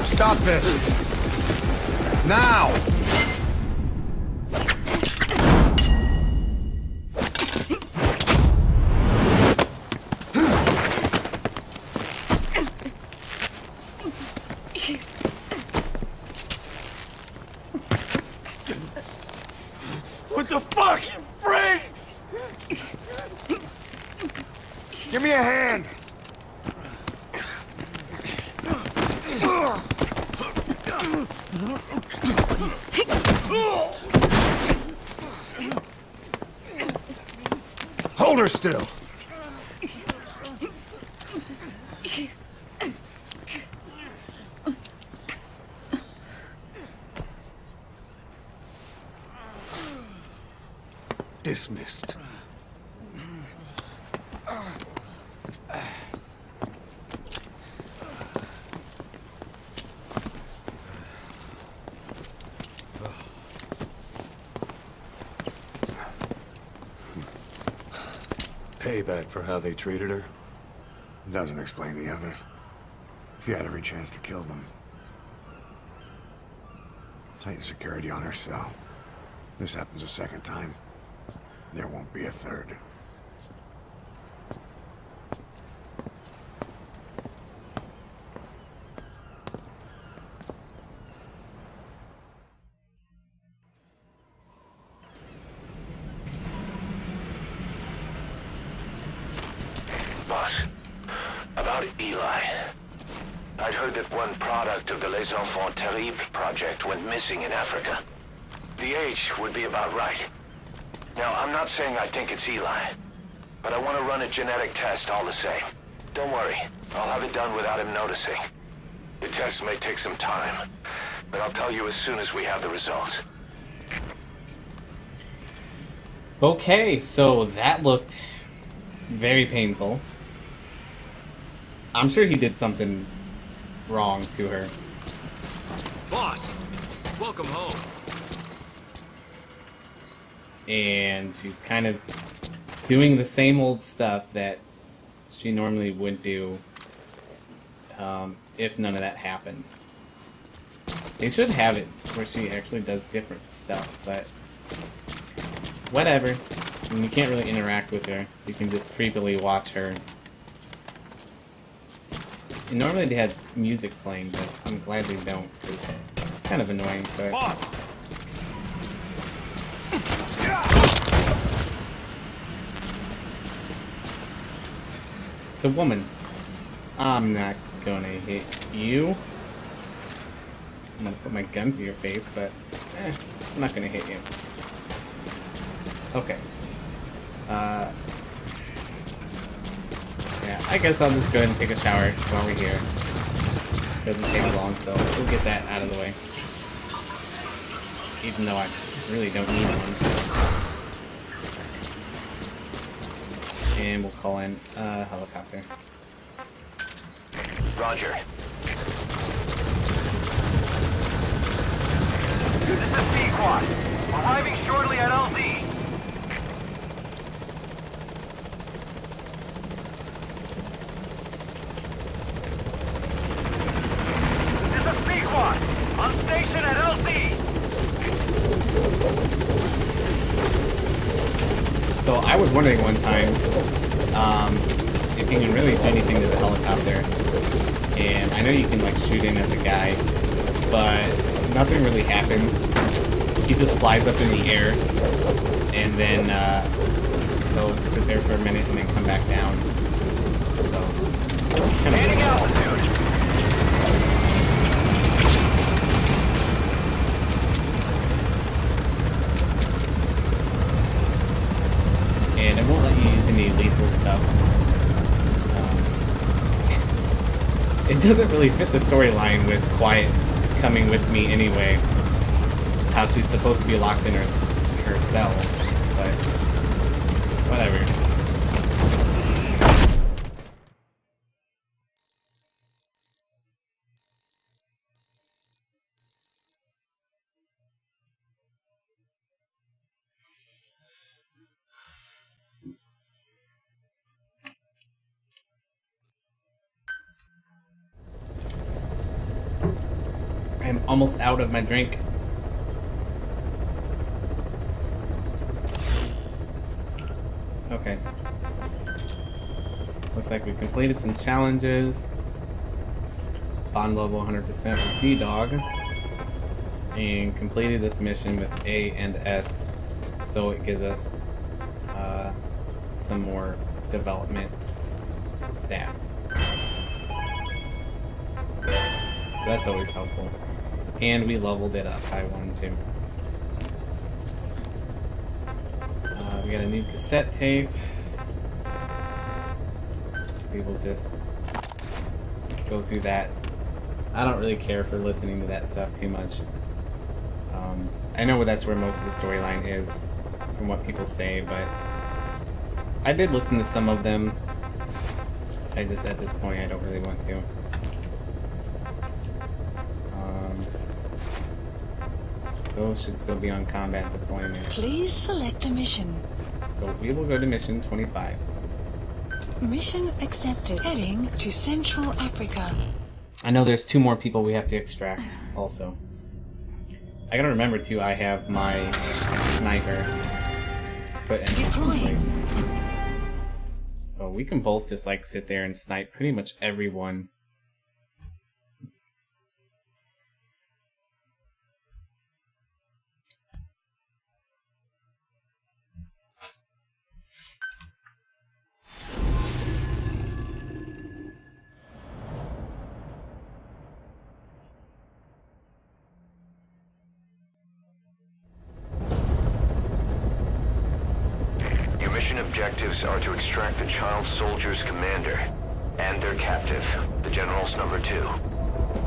Stop this! Now! What the fuck, you freak? Give me a hand! Hold her still! Dismissed. Payback for how they treated her? Doesn't explain the others. She had every chance to kill them. Tight security on her cell. This happens a second time. There won't be a third. Boss, about Eli. I'd heard that one product of the Les Enfants Terribles project went missing in Africa. The age would be about right. Now, I'm not saying I think it's Eli, but I want to run a genetic test all the same. Don't worry, I'll have it done without him noticing. The test may take some time, but I'll tell you as soon as we have the results. Okay, so that looked very painful. I'm sure he did something wrong to her. Boss, welcome home. And she's kind of doing the same old stuff that she normally would do if none of that happened. They should have it where she actually does different stuff, but whatever. I mean, you can't really interact with her. You can just creepily watch her. And normally they had music playing, but I'm glad they don't, because it's kind of annoying. But Boss! it's a woman. I'm not gonna hit you. I'm gonna put my gun to your face, but I'm not gonna hit you. Okay. Yeah, I guess I'll just go ahead and take a shower while we're here. Doesn't take long, so we'll get that out of the way. Even though I really don't need one. And we'll call in a helicopter. Roger. This is C-Quad. Arriving shortly at LZ. This is C-Quad. On station at LZ. So I was wondering one time if you can really do anything to the helicopter. And I know you can like shoot in at the guy, but nothing really happens. He just flies up in the air, and then he'll sit there for a minute and then come back down. So, kind of altitude. doesn't really fit the storyline with Quiet coming with me anyway. How she's supposed to be locked in her cell, but whatever. I'm almost out of my drink. Okay. Looks like we completed some challenges. Bond level 100% with D-Dog. And completed this mission with A and S. So it gives us some more development staff. So that's always helpful. And we leveled it up by 1 too. We got a new cassette tape. We will just go through that. I don't really care for listening to that stuff too much. I know that's where most of the storyline is, from what people say, but I did listen to some of them. I just, at this point, I don't really want to. Those should still be on combat deployment. Please select a mission. So we will go to mission 25. Mission accepted. Heading to Central Africa. I know there's 2 more people we have to extract also. I gotta remember too, I have my sniper to put in. Deploying. So we can both just like sit there and snipe pretty much everyone. Mission objectives are to extract the child soldier's commander and their captive, the General's number 2.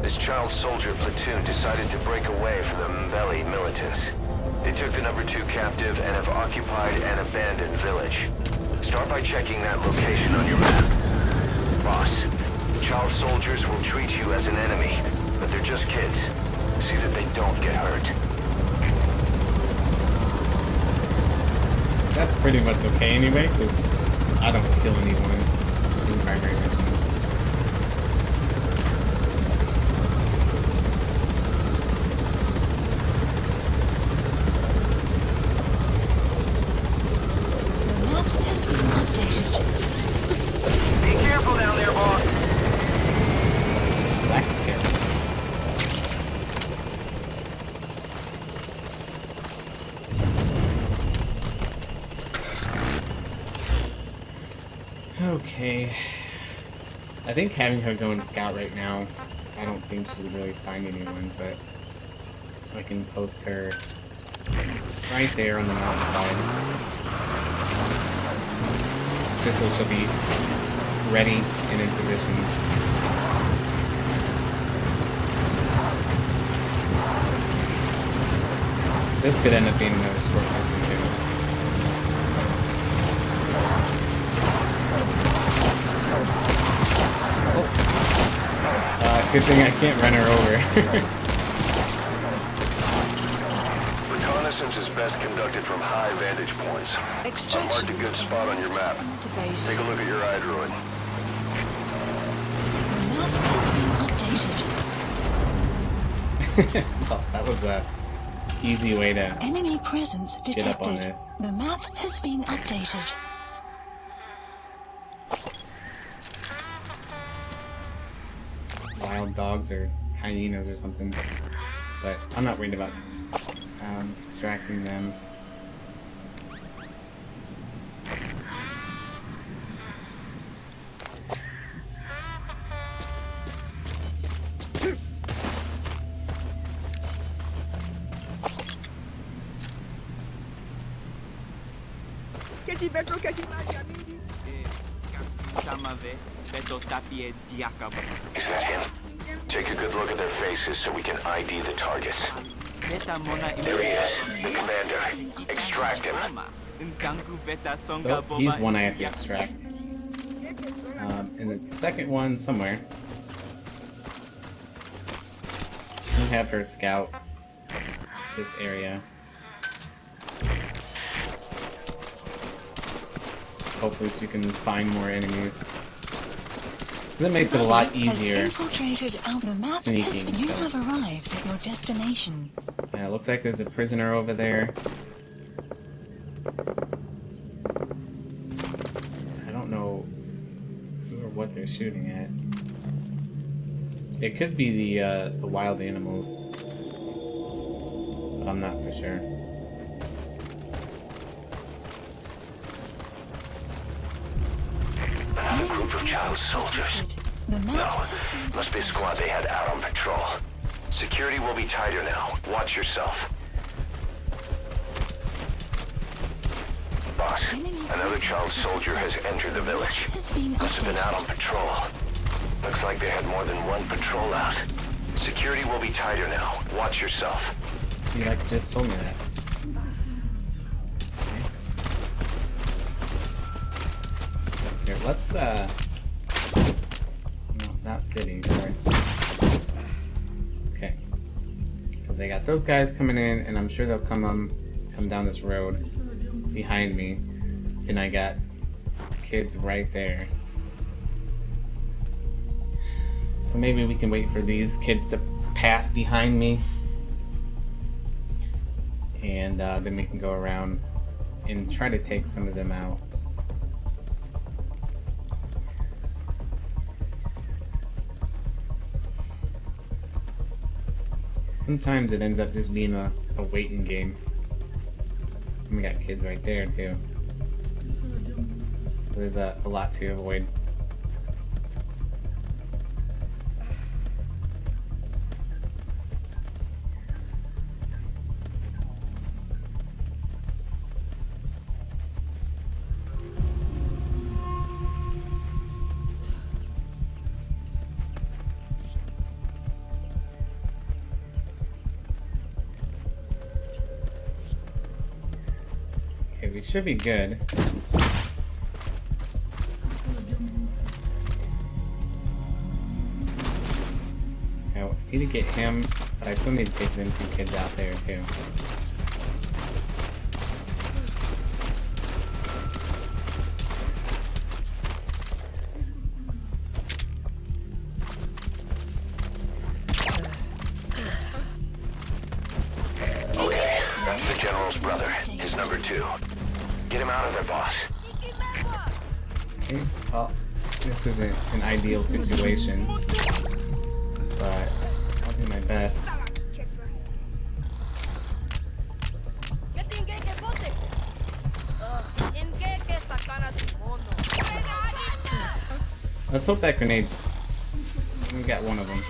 This child soldier platoon decided to break away from the Mbeli militants. They took the number 2 captive and have occupied an abandoned village. Start by checking that location on your map. Boss, child soldiers will treat you as an enemy, but they're just kids. See that they don't get hurt. That's pretty much okay anyway, because I don't kill anyone in primary missions. The map has been updated. Be careful down there, boss. Black carrot. Okay. I think having her go and scout right now, I don't think she would really find anyone, but I can post her right there on the mountainside. Just so she'll be ready and in position. This could end up being another short mission too. Good thing I can't run her over. Reconnaissance is best conducted from high vantage points. I've Extraction. marked a good spot on your map. To base. Take a look at your iDroid. The map has been updated. Well, that was a easy way to Enemy presence detected. get up on this. The map has been updated. Wild dogs or hyenas or something. But I'm not worried about extracting them. Is that him? Take a good look at their faces so we can ID the targets. There he is, the commander. Extract him. So he's one I have to extract. And the second one somewhere. I'll have her scout this area. Hopefully she can find more enemies. That makes it a lot easier Infiltrated the map. sneaking. You So. have arrived at your destination. Yeah, it looks like there's a prisoner over there. I don't know who or what they're shooting at. It could be the wild animals, but I'm not for sure. Another group of child soldiers. The No, map has been must be a squad they had out on patrol. Security will be tighter now. Watch yourself. Boss, another child soldier has entered the village. has been Must have been out on updated. patrol. Looks like they had more than one patrol out. Security will be tighter now. Watch yourself. You like just told me that. Here, let's no, not city first. Okay. Because they got those guys coming in, and I'm sure they'll come down this road behind me, and I got kids right there. So maybe we can wait for these kids to pass behind me, and then we can go around and try to take some of them out. Sometimes it ends up just being a waiting game. And we got kids right there too. So there's a lot to avoid. Okay, we should be good. I need to get him, but I still need to take them two kids out there too. Okay, that's the general's brother. His number 2. Get him out of there, boss. Okay, well, this isn't an ideal situation, but I'll do my best. Let's hope that grenade. We got one of them.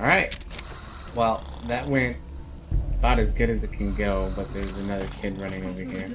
Alright. Well, that went about as good as it can go, but there's another kid running over here.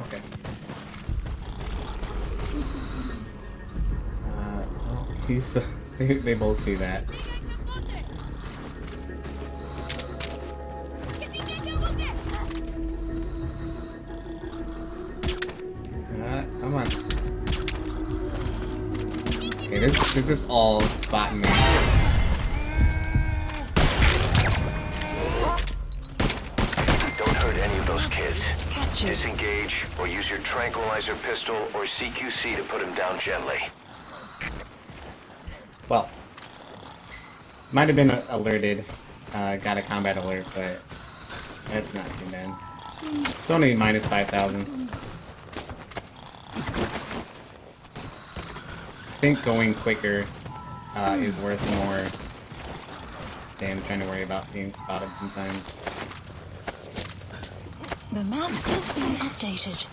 Okay. Well, he's, they both see that. Come on. Okay, they're just all spotting me. Don't hurt any of those kids. Captured. Disengage or use your tranquilizer pistol or CQC to put him down gently. Well, might have been alerted, got a combat alert, but that's not too bad. It's only minus 5,000. I think going quicker is worth more than trying to worry about being spotted sometimes. The map is being updated.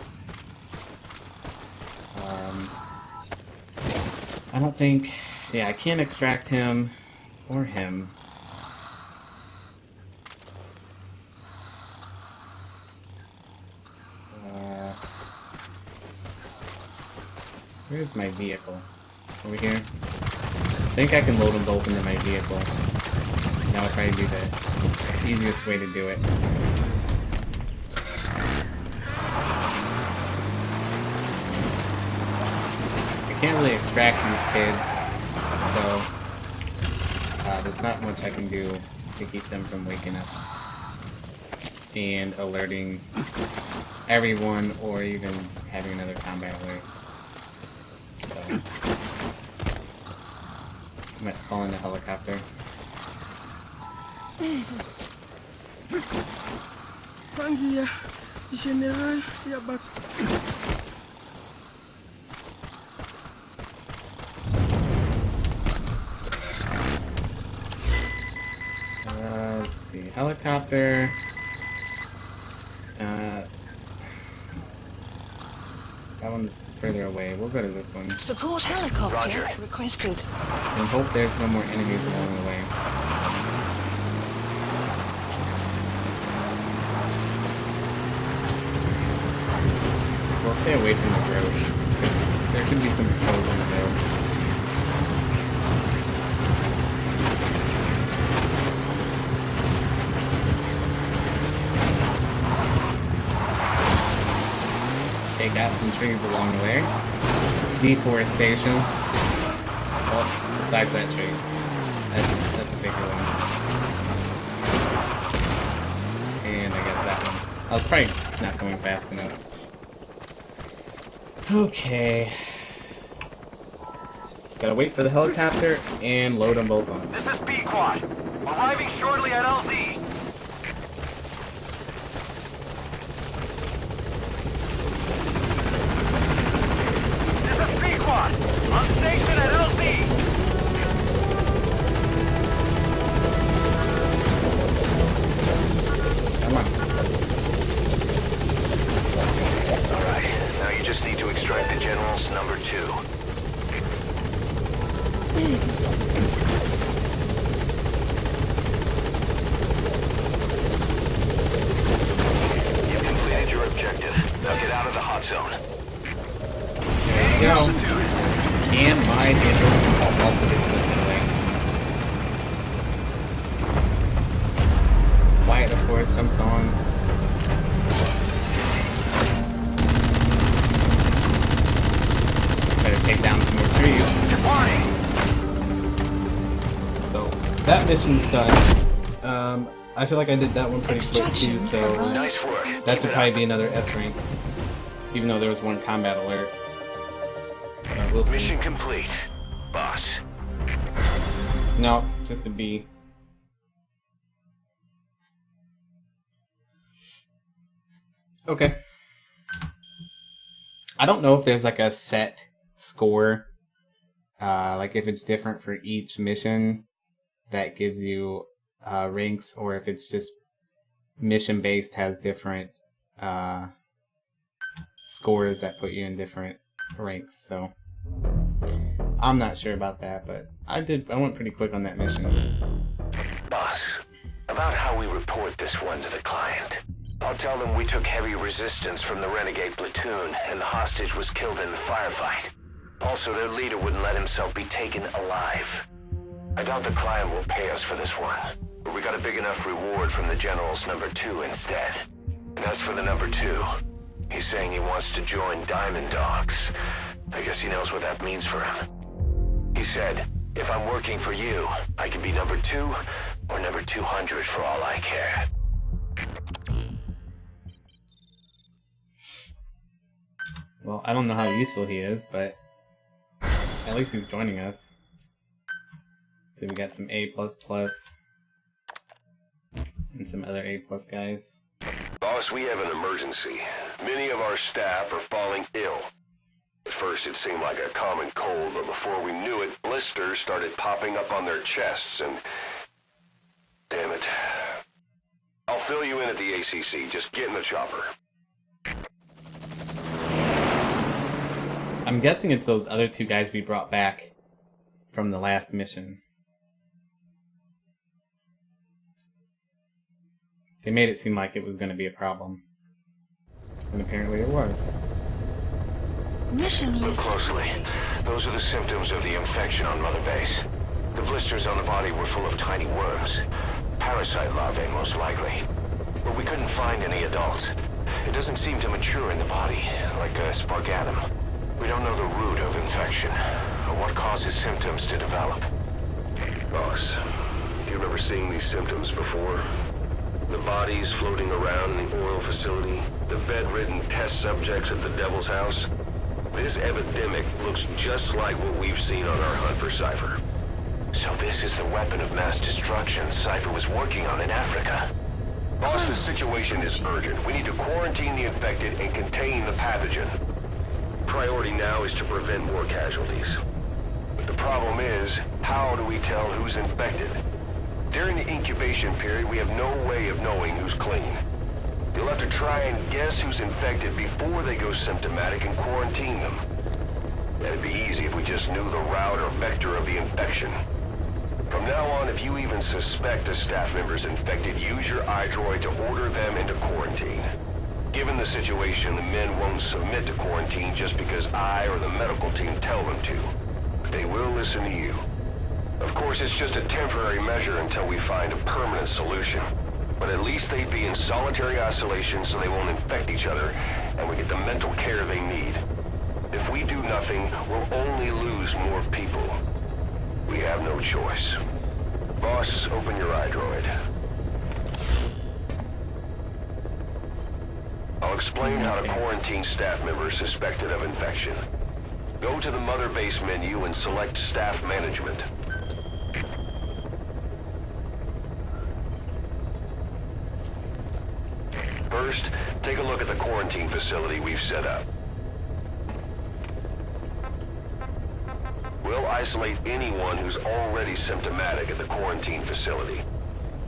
I don't think... Yeah, I can't extract him or him. Where's my vehicle? Over here? I think I can load them both into my vehicle. That would probably be the easiest way to do it. I can't really extract these kids, so there's not much I can do to keep them from waking up and alerting everyone or even having another combat alert. So I might call in the helicopter. Panggil ya, General ya bak. Let's see, helicopter. That one's further away. We'll go to this one. Support helicopter Roger. requested. And hope there's no more enemies along the way. We'll stay away from the road, because there could be some patrols on the road. Take out some trees along the way. Deforestation. Well, besides that tree. That's a bigger one. And I guess that one. I was probably not going fast enough. Okay. Just gotta wait for the helicopter and load them both on. This is B-Quad. Arriving shortly at LZ. This is B-Quad. On station at LZ. Come on. Alright, now you just need to extract the General's number 2. You've completed your objective. Now get out of the hot zone. There we go. And my vehicle also gets lifted away. Quiet, of course, jumps on. Better take down some more trees. So, that mission's done. I feel like I did that one pretty quick too, so Nice work. that Keep should it probably up. be another S rank. Even though there was one combat alert. We'll see. Mission complete, boss. No, just a B. Okay. I don't know if there's like a set score, like if it's different for each mission that gives you ranks, or if it's just mission based has different scores that put you in different ranks. So I'm not sure about that, but I went pretty quick on that mission. Boss, about how we report this one to the client. I'll tell them we took heavy resistance from the renegade platoon and the hostage was killed in the firefight. Also, their leader wouldn't let himself be taken alive. I doubt the client will pay us for this one, but we got a big enough reward from the General's number 2 instead. And as for the number 2, he's saying he wants to join Diamond Dogs. I guess he knows what that means for him. He said, if I'm working for you, I can be number 2 or number 200 for all I care. Well, I don't know how useful he is, but at least he's joining us. So we got some A++ and some other A+ guys. Boss, we have an emergency. Many of our staff are falling ill. At first it seemed like a common cold, but before we knew it, blisters started popping up on their chests and... Damn it. I'll fill you in at the ACC. Just get in the chopper. I'm guessing it's those other two guys we brought back from the last mission. They made it seem like it was going to be a problem. And apparently it was. Mission Look list closely. updated. Those are the symptoms of the infection on Mother Base. The blisters on the body were full of tiny worms. Parasite larvae, most likely. But we couldn't find any adults. It doesn't seem to mature in the body, like a spargatum. We don't know the root of infection, or what causes symptoms to develop. Boss, do you remember seeing these symptoms before? The bodies floating around in the oil facility, the bedridden test subjects at the Devil's House. This epidemic looks just like what we've seen on our hunt for Cypher. So this is the weapon of mass destruction Cypher was working on in Africa. Boss, the situation is urgent. We need to quarantine the infected and contain the pathogen. Priority now is to prevent more casualties. But the problem is, how do we tell who's infected? During the incubation period, we have no way of knowing who's clean. You'll have to try and guess who's infected before they go symptomatic and quarantine them. That'd be easy if we just knew the route or vector of the infection. From now on, if you even suspect a staff member's infected, use your iDroid to order them into quarantine. Given the situation, the men won't submit to quarantine just because I or the medical team tell them to. But they will listen to you. Of course, it's just a temporary measure until we find a permanent solution. But at least they'd be in solitary isolation so they won't infect each other, and we get the mental care they need. If we do nothing, we'll only lose more people. We have no choice. Boss, open your iDroid. I'll explain how to quarantine staff members suspected of infection. Go to the Mother Base menu and select Staff Management. First, take a look at the quarantine facility we've set up. We'll isolate anyone who's already symptomatic at the quarantine facility.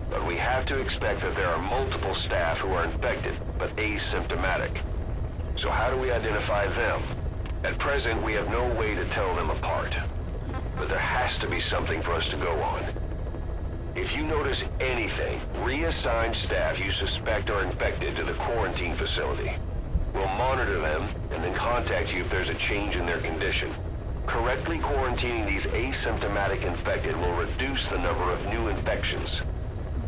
But we have to expect that there are multiple staff who are infected, but asymptomatic. So how do we identify them? At present, we have no way to tell them apart. But there has to be something for us to go on. If you notice anything, reassign staff you suspect are infected to the quarantine facility. We'll monitor them and then contact you if there's a change in their condition. Correctly quarantining these asymptomatic infected will reduce the number of new infections.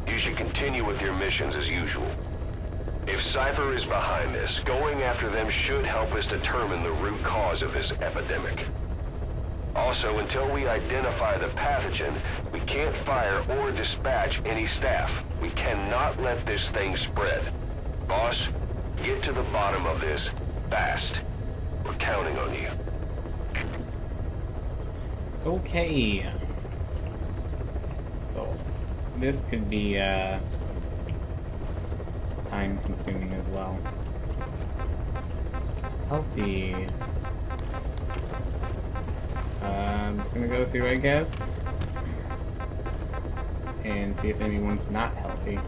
You should continue with your missions as usual. If Cypher is behind this, going after them should help us determine the root cause of this epidemic. Also, until we identify the pathogen, we can't fire or dispatch any staff. We cannot let this thing spread. Boss, get to the bottom of this fast. We're counting on you. Okay. So, this could be time-consuming as well. Healthy. I'm just gonna go through, I guess, and see if anyone's not healthy.